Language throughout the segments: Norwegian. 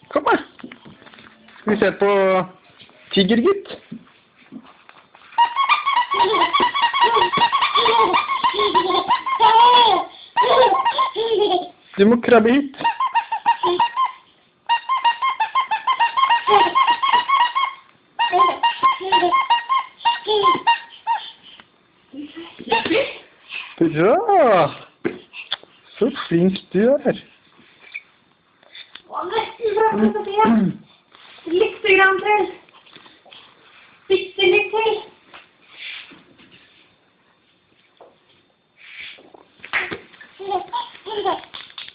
Kom her. Skal vi se på Tigergutt? Du må krabbe hit. Bra! Så flink du er. Litt grann til. Bitte litt til.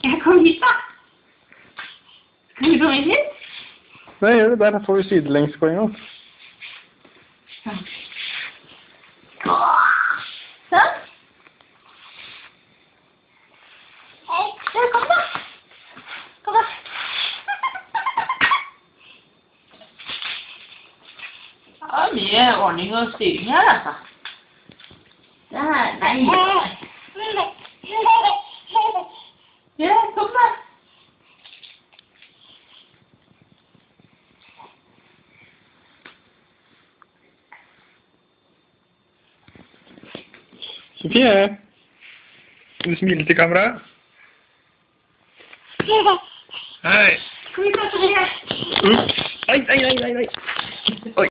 Jeg kom hit da. Kan du komme inn hit? Nei, gjør det der. Får vi sidelengspoenget. Sånn. Hei, kom da. Kom da. Ja, mye ordning og styring her, altså. Der, nei. Ja, kom da. Sofie, skal du smile til kameraet? Hei. Kom hit da, Sofie. Nei. Oi.